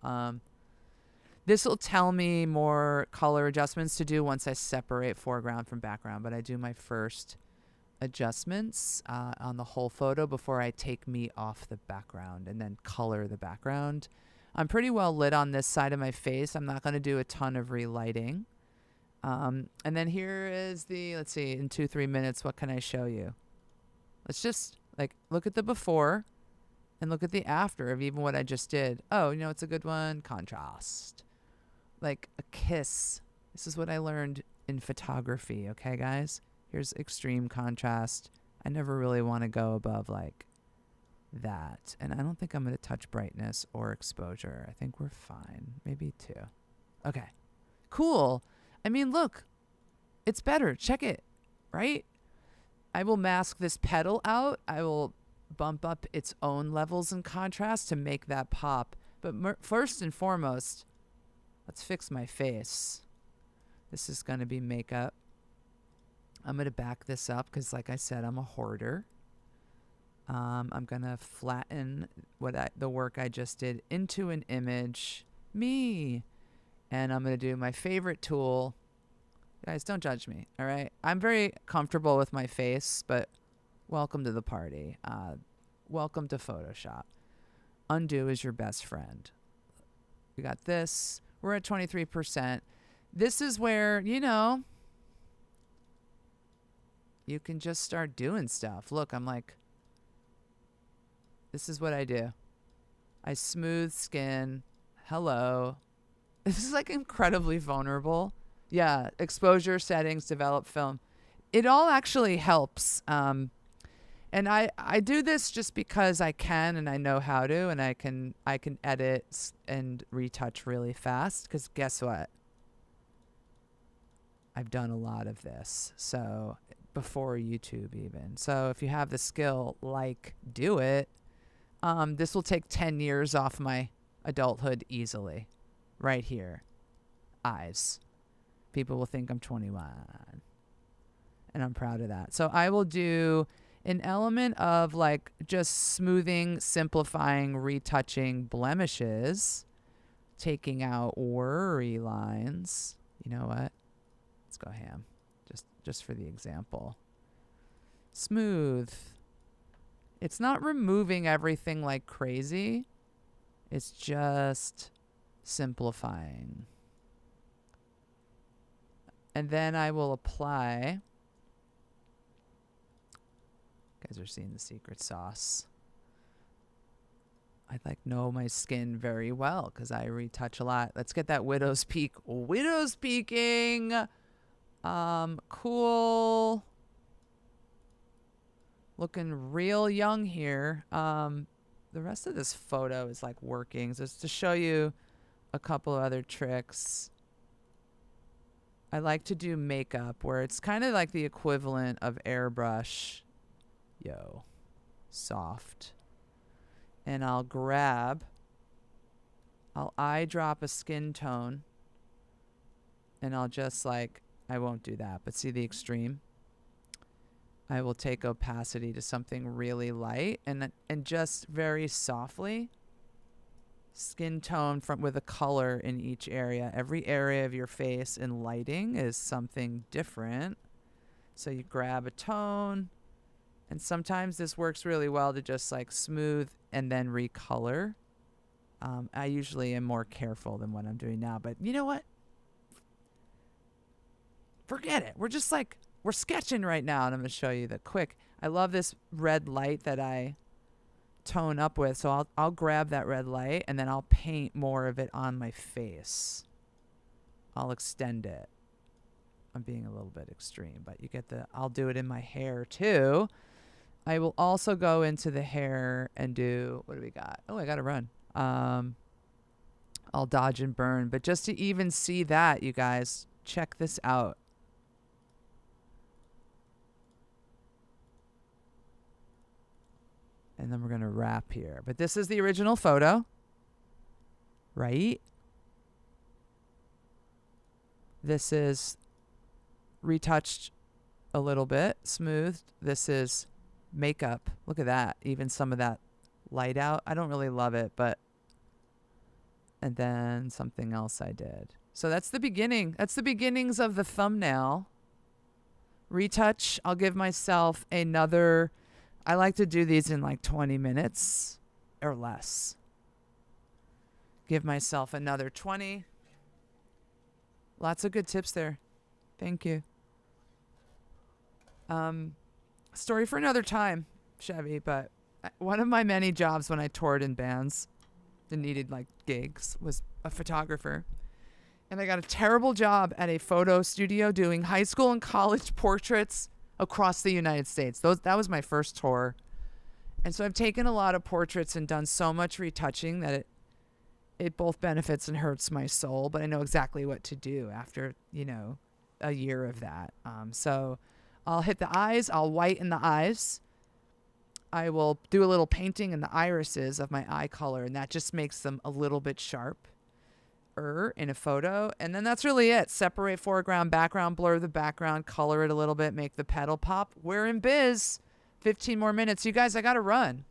This will tell me more color adjustments to do once I separate foreground from background, but I do my first adjustments on the whole photo before I take me off the background and then color the background. I'm pretty well lit on this side of my face. I'm not going to do a ton of relighting. And then here is the, let's see, in 2-3 minutes, what can I show you? Let's just like look at the before and look at the after of even what I just did. Oh, you know, it's a good one. Contrast. Like a kiss. This is what I learned in photography. Okay, guys, here's extreme contrast. I never really want to go above like that. And I don't think I'm going to touch brightness or exposure. I think we're fine. Maybe 2. Okay, cool. I mean, look, it's better. Check it, right? I will mask this petal out. I will bump up its own levels and contrast to make that pop. But first and foremost, let's fix my face. This is going to be makeup. I'm going to back this up because, like I said, I'm a hoarder. I'm going to flatten the work I just did into an image. Me. And I'm going to do my favorite tool. Guys, don't judge me, all right? I'm very comfortable with my face, but welcome to the party. Welcome to Photoshop. Undo is your best friend. We got this. We're at 23%. This is where, you know, you can just start doing stuff. Look, I'm like, this is what I do. I smooth skin. Hello. This is like incredibly vulnerable. Yeah, exposure, settings, develop film. It all actually helps. And I do this just because I can and I know how to, and I can edit and retouch really fast because guess what? I've done a lot of this. So before YouTube even. So if you have the skill, like, do it. This will take 10 years off my adulthood easily. Right here. Eyes. People will think I'm 21. And I'm proud of that. So I will do an element of like just smoothing, simplifying, retouching blemishes, taking out worry lines. You know what? Let's go ham. Just for the example. Smooth. It's not removing everything like crazy. It's just simplifying. And then I will apply. You guys are seeing the secret sauce. I know my skin very well because I retouch a lot. Let's get that widow's peak. Widow's peaking. Cool. Looking real young here. The rest of this photo is working. So just to show you a couple of other tricks. I like to do makeup where it's kind of like the equivalent of airbrush. Soft. And I'll eyedrop a skin tone. And I'll just I won't do that, but see the extreme? I will take opacity to something really light and just very softly skin tone with a color in each area. Every area of your face in lighting is something different. So you grab a tone, and sometimes this works really well to just smooth and then recolor. I usually am more careful than what I'm doing now, but you know what? Forget it. We're just we're sketching right now, and I'm going to show you the quick. I love this red light that I tone up with, so I'll grab that red light, and then I'll paint more of it on my face. I'll extend it. I'm being a little bit extreme, but you get I'll do it in my hair too. I will also go into the hair and do, what do we got? Oh, I got to run. I'll dodge and burn, but just to even see that, you guys, check this out. And then we're going to wrap here. But this is the original photo, right? This is retouched a little bit, smoothed. This is makeup. Look at that. Even some of that light out. I don't really love it, but... And then something else I did. So that's the beginning. That's the beginnings of the thumbnail. Retouch. I'll give myself another... I like to do these in 20 minutes or less. Give myself another 20. Lots of good tips there. Thank you. Story for another time, Chevy, but one of my many jobs when I toured in bands and needed gigs was a photographer. And I got a terrible job at a photo studio doing high school and college portraits across the United States. That was my first tour. And so I've taken a lot of portraits and done so much retouching that it both benefits and hurts my soul, but I know exactly what to do after, a year of that. So I'll hit the eyes, I'll whiten the eyes. I will do a little painting in the irises of my eye color, and that just makes them a little bit sharp. In a photo, and then that's really it. Separate foreground, background, blur the background, color it a little bit, make the petal pop. We're in biz. 15 more minutes. You guys, I gotta run.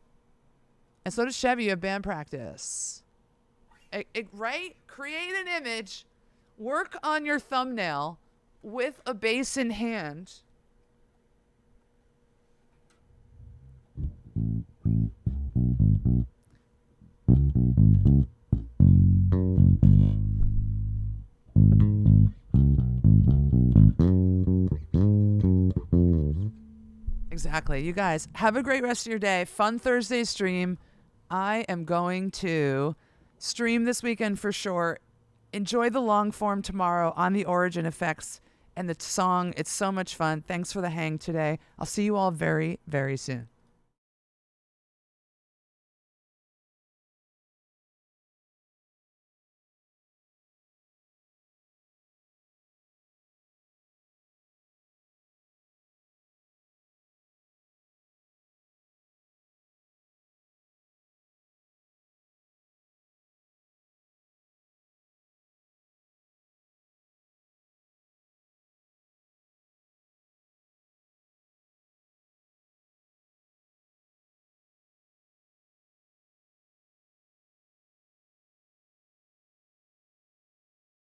And so does Chevy. You have band practice. Right? Create an image. Work on your thumbnail with a bass in hand. Exactly. You guys, have a great rest of your day. Fun Thursday stream. I am going to stream this weekend for sure. Enjoy the long form tomorrow on the Origin Effects and the song. It's so much fun. Thanks for the hang today. I'll see you all very, very soon.